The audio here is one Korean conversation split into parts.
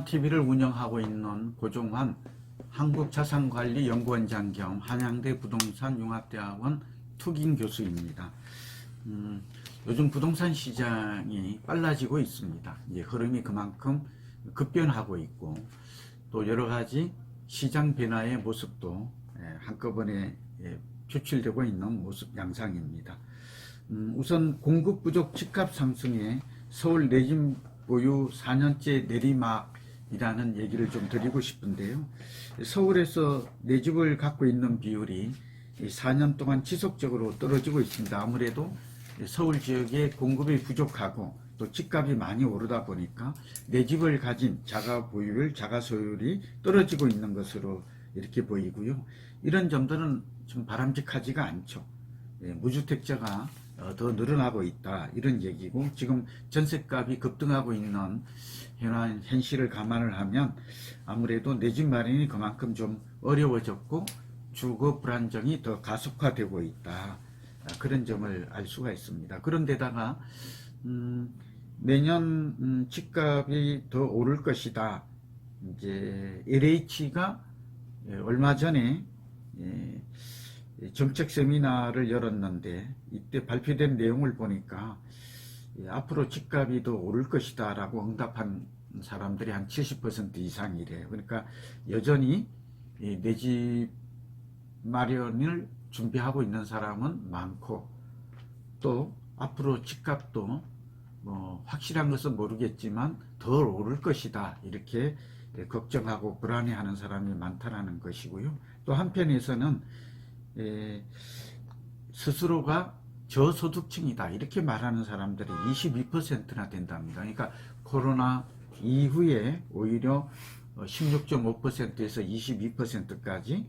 하나TV를 운영하고 있는 고종환 한국자산관리연구원장 겸 한양대 부동산융합대학원 투김 교수입니다. 요즘 부동산 시장이 빨라지고 있습니다. 이제 흐름이 그만큼 급변하고 있고 또 여러가지 시장 변화의 모습도 한꺼번에 표출되고 있는 모습 양상입니다. 우선 공급 부족 집값 상승에 서울 내집 보유 4년째 내리막이라는 얘기를 좀 드리고 싶은데요. 서울에서 내 집을 갖고 있는 비율이 4년 동안 지속적으로 떨어지고 있습니다. 아무래도 서울 지역에 공급이 부족하고 또 집값이 많이 오르다 보니까 내 집을 가진 자가 보유율, 자가 소유율이 떨어지고 있는 것으로 이렇게 보이고요. 이런 점들은 좀 바람직하지가 않죠. 무주택자가 더 늘어나고 있다 이런 얘기고, 지금 전셋값이 급등하고 있는 현실을 감안을 하면 아무래도 내 집 마련이 그만큼 좀 어려워졌고 주거 불안정이 더 가속화되고 있다, 그런 점을 알 수가 있습니다. 그런데다가 내년 집값이 더 오를 것이다. 이제 LH가 얼마 전에 정책 세미나를 열었는데 이때 발표된 내용을 보니까 앞으로 집값이 더 오를 것이다 라고 응답한 사람들이 한 70% 이상이래요. 그러니까 여전히 내 집 마련을 준비하고 있는 사람은 많고, 또 앞으로 집값도 뭐 확실한 것은 모르겠지만 더 오를 것이다 이렇게 걱정하고 불안해하는 사람이 많다라는 것이고요. 또 한편에서는 스스로가 저소득층이다 이렇게 말하는 사람들이 22%나 된답니다. 그러니까 코로나 이후에 오히려 16.5%에서 22%까지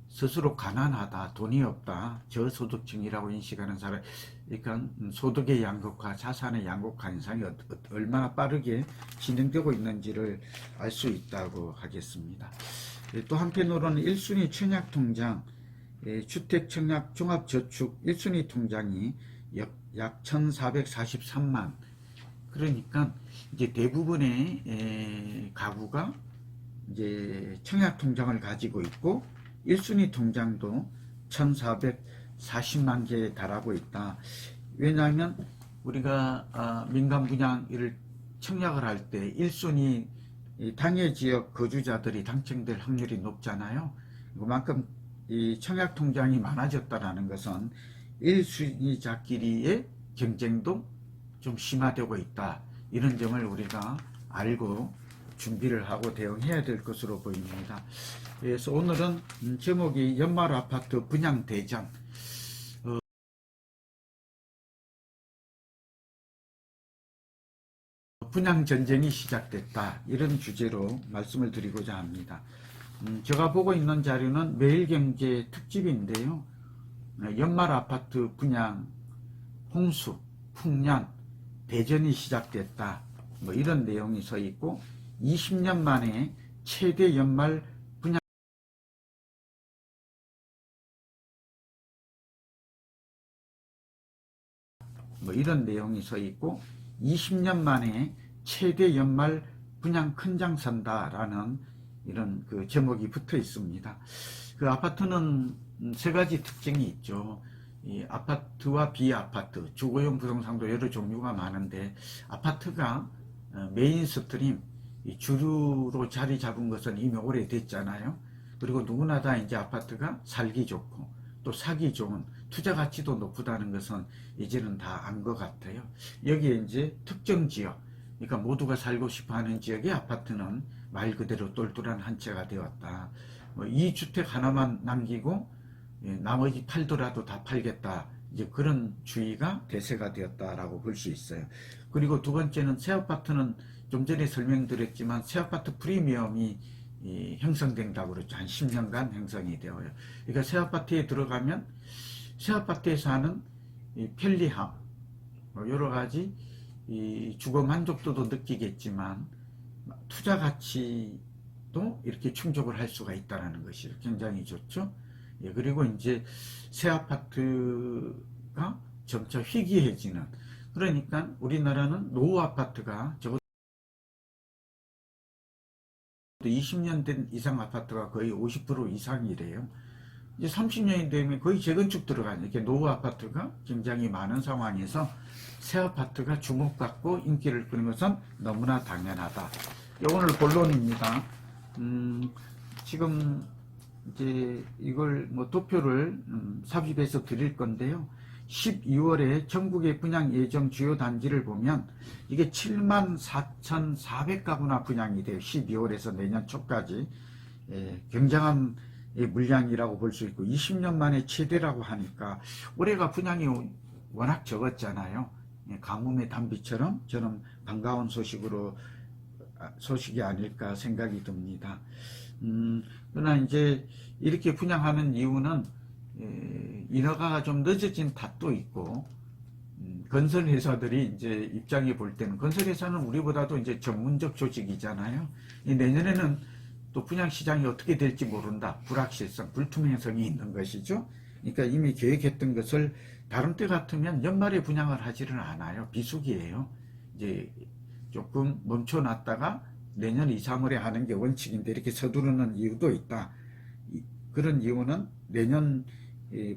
스스로 가난하다, 돈이 없다, 저소득층이라고 인식하는 사람, 그러니까 소득의 양극화, 자산의 양극화 현상이 얼마나 빠르게 진행되고 있는지를 알 수 있다고 하겠습니다. 또 한편으로는 1순위 청약통장, 주택청약 종합저축 1순위 통장이 약 1443만, 그러니까 이제 대부분의 가구가 이제 청약통장을 가지고 있고 1순위 통장도 1440만 개에 달하고 있다. 왜냐하면 우리가 민간 분양을 청약을 할 때 1순위 당해 지역 거주자들이 당첨될 확률이 높잖아요. 그만큼 이 청약 통장이 많아졌다는 것은 1순위자끼리의 경쟁도 좀 심화되고 있다, 이런 점을 우리가 알고 준비를 하고 대응해야 될 것으로 보입니다. 그래서 오늘은 제목이 연말 아파트 분양 대전, 분양 전쟁이 시작됐다, 이런 주제로 말씀을 드리고자 합니다. 제가 보고 있는 자료는 매일경제 특집인데요. 연말 아파트 분양 홍수, 풍년, 대전이 시작됐다, 뭐 이런 내용이 써 있고, 20년 만에 최대 연말 분양, 뭐 이런 내용이 써 있고, 20년 만에 최대 연말 분양 큰장 선다라는 이런 그 제목이 붙어 있습니다. 그 아파트는 세 가지 특징이 있죠. 이 아파트와 비아파트, 주거용 부동산도 여러 종류가 많은데, 아파트가 메인스트림, 주류로 자리 잡은 것은 이미 오래됐잖아요. 그리고 누구나 다 이제 아파트가 살기 좋고 또 사기 좋은, 투자 가치도 높다는 것은 이제는 다 안 것 같아요. 여기에 이제 특정 지역, 그러니까 모두가 살고 싶어 하는 지역의 아파트는 말 그대로 똘똘한 한 채가 되었다. 이 주택 하나만 남기고 나머지 팔더라도 다 팔겠다, 이제 그런 주의가 대세가 되었다라고 볼 수 있어요. 그리고 두 번째는 새 아파트는 좀 전에 설명드렸지만 새 아파트 프리미엄이 형성된다고 그랬죠. 한 10년간 형성이 되어요. 그러니까 새 아파트에 들어가면 새 아파트에서 하는 편리함, 여러 가지 주거 만족도도 느끼겠지만 투자 가치도 이렇게 충족을 할 수가 있다는 것이 굉장히 좋죠. 그리고 이제 새 아파트가 점차 희귀해지는, 그러니까 우리나라는 노후 아파트가 적어도 20년 된 이상 아파트가 거의 50% 이상이래요. 이제 30년이 되면 거의 재건축 들어가는 이렇게 노후 아파트가 굉장히 많은 상황에서 새 아파트가 주목받고 인기를 끄는 것은 너무나 당연하다. 오늘 본론입니다. 지금 이제 이걸 뭐 도표를 삽입해서 드릴 건데요. 12월에 전국의 분양 예정 주요 단지를 보면 이게 74,400가구나 분양이 돼요. 12월에서 내년 초까지. 굉장한 물량이라고 볼 수 있고 20년 만에 최대라고 하니까 올해가 분양이 워낙 적었잖아요. 가뭄의 단비처럼 저는 반가운 소식이 아닐까 생각이 듭니다. 그러나 이제 이렇게 분양하는 이유는 인허가가 좀 늦어진 탓도 있고, 건설회사들이 이제 입장에 볼 때는, 건설회사는 우리보다도 이제 전문적 조직이잖아요. 내년에는 또 분양시장이 어떻게 될지 모른다. 불확실성, 불투명성이 있는 것이죠. 그러니까 이미 계획했던 것을 다른 때 같으면 연말에 분양을 하지는 않아요. 비수기예요. 이제 조금 멈춰놨다가 내년 2, 3월에 하는 게 원칙인데 이렇게 서두르는 이유도 있다. 그런 이유는 내년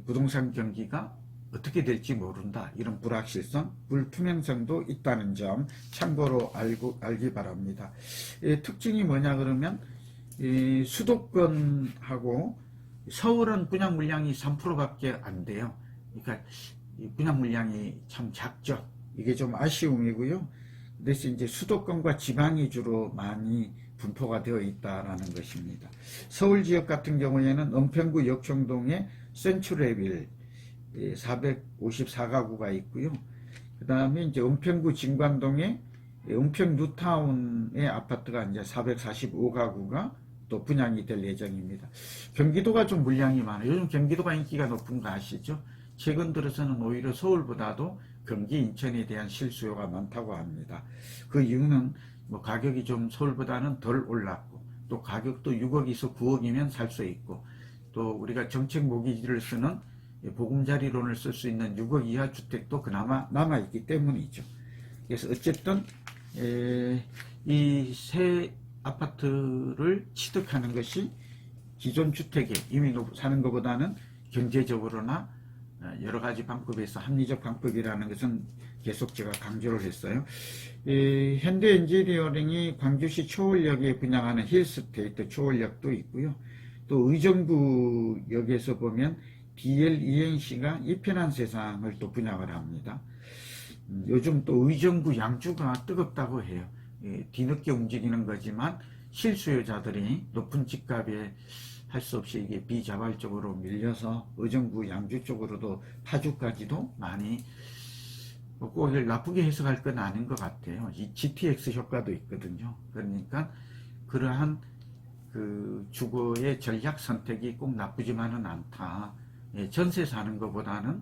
부동산 경기가 어떻게 될지 모른다. 이런 불확실성, 불투명성도 있다는 점 참고로 알기 바랍니다. 특징이 뭐냐 그러면 수도권하고 서울은 분양 물량이 3%밖에 안 돼요. 그러니까 분양 물량이 참 작죠. 이게 좀 아쉬움이고요. 그래서 이제 수도권과 지방이 주로 많이 분포가 되어 있다라는 것입니다. 서울 지역 같은 경우에는 은평구 역청동에 센츄레빌 454가구가 있고요. 그 다음에 이제 은평구 진관동에 은평 뉴타운의 아파트가 이제 445가구가 또 분양이 될 예정입니다. 경기도가 좀 물량이 많아요. 요즘 경기도가 인기가 높은 거 아시죠? 최근 들어서는 오히려 서울보다도 경기, 인천에 대한 실수요가 많다고 합니다. 그 이유는 뭐 가격이 좀 서울보다는 덜 올랐고, 또 가격도 6억에서 9억이면 살 수 있고, 또 우리가 정책 모기지를 쓰는 보금자리론을 쓸 수 있는 6억 이하 주택도 그나마 남아있기 때문이죠. 그래서 어쨌든 이 새 아파트를 취득하는 것이 기존 주택에 이미 사는 것보다는 경제적으로나 여러 가지 방법에서 합리적 방법이라는 것은 계속 제가 강조를 했어요. 현대 엔지니어링이 광주시 초월역에 분양하는 힐스테이트 초월역도 있고요. 또 의정부역에서 보면 DLENC가 이 편한 세상을 또 분양을 합니다. 요즘 또 의정부 양주가 뜨겁다고 해요. 뒤늦게 움직이는 거지만 실수요자들이 높은 집값에 할 수 없이 이게 비자발적으로 밀려서 의정부 양주 쪽으로도 파주까지도 많이 꼭 나쁘게 해석할 건 아닌 것 같아요. 이 GTX 효과도 있거든요. 그러니까 그러한 그 주거의 전략 선택이 꼭 나쁘지만은 않다. 전세 사는 것보다는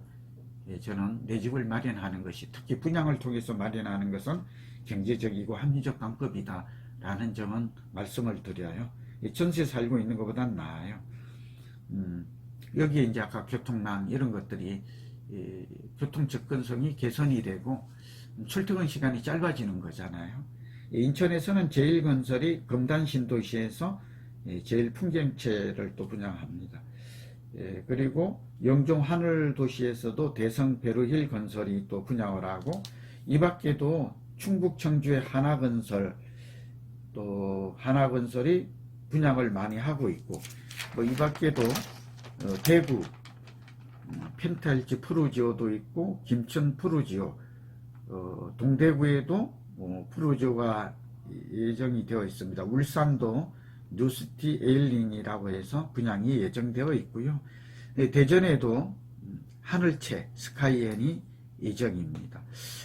저는 내 집을 마련하는 것이, 특히 분양을 통해서 마련하는 것은 경제적이고 합리적 방법이다 라는 점은 말씀을 드려요. 전세 살고 있는 것보다는 나아요. 여기에 이제 아까 교통난 이런 것들이 교통 접근성이 개선이 되고 출퇴근 시간이 짧아지는 거잖아요. 인천에서는 제일건설이 금단 신도시에서 제일풍경채를 또 분양합니다. 그리고 영종 하늘도시에서도 대성 베르힐 건설이 또 분양을 하고, 이 밖에도 충북 청주의 하나건설, 또 하나건설이 분양을 많이 하고 있고, 뭐 이 밖에도 대구 펜탈지 푸르지오도 있고, 김천 푸르지오, 동대구에도 푸르지오가 예정이 되어 있습니다. 울산도 뉴시티 에일린이라고 해서 분양이 예정되어 있고요. 대전에도 하늘채 스카이엔이 예정입니다.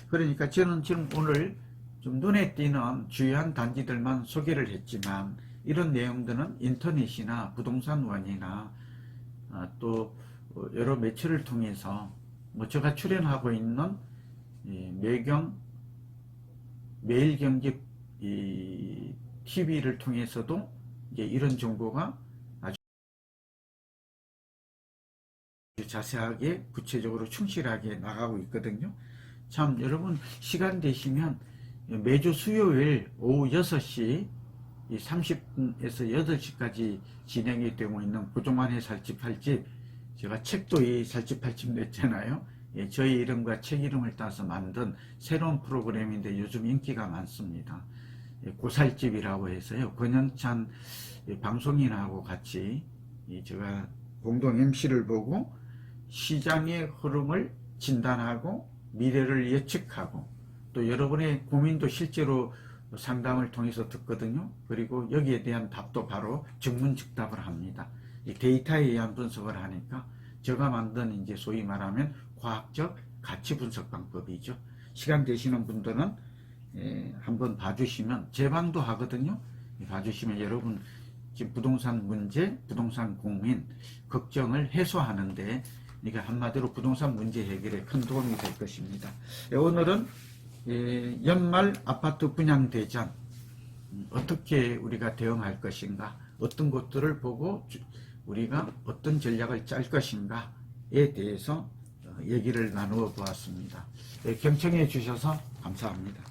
그러니까 저는 지금 오늘 좀 눈에 띄는 주요한 단지들만 소개를 했지만, 이런 내용들은 인터넷이나 부동산원이나 또 여러 매체를 통해서 뭐 제가 출연하고 있는 매일경제 TV를 통해서도 이제 이런 정보가 아주 자세하게 구체적으로 충실하게 나가고 있거든요. 참 여러분 시간 되시면 매주 수요일 오후 6시 이 30분에서 8시까지 진행이 되고 있는 부동산의 살집 팔집, 제가 책도 이 살집 팔집 냈잖아요. 예, 저희 이름과 책 이름을 따서 만든 새로운 프로그램인데 요즘 인기가 많습니다. 예, 고살집이라고 해서요. 권영찬 방송인하고 같이 제가 공동 MC를 보고 시장의 흐름을 진단하고 미래를 예측하고 또 여러분의 고민도 실제로 상담을 통해서 듣거든요. 그리고 여기에 대한 답도 바로 즉문즉답을 합니다. 이 데이터에 의한 분석을 하니까 제가 만든 이제 소위 말하면 과학적 가치 분석 방법이죠. 시간 되시는 분들은 한번 봐주시면 제 방도 하거든요. 봐주시면 여러분 지금 부동산 문제, 부동산 고민, 걱정을 해소하는데 이게 한마디로 부동산 문제 해결에 큰 도움이 될 것입니다. 오늘은 연말 아파트 분양 대전 어떻게 우리가 대응할 것인가, 어떤 것들을 보고 우리가 어떤 전략을 짤 것인가에 대해서 얘기를 나누어 보았습니다. 경청해 주셔서 감사합니다.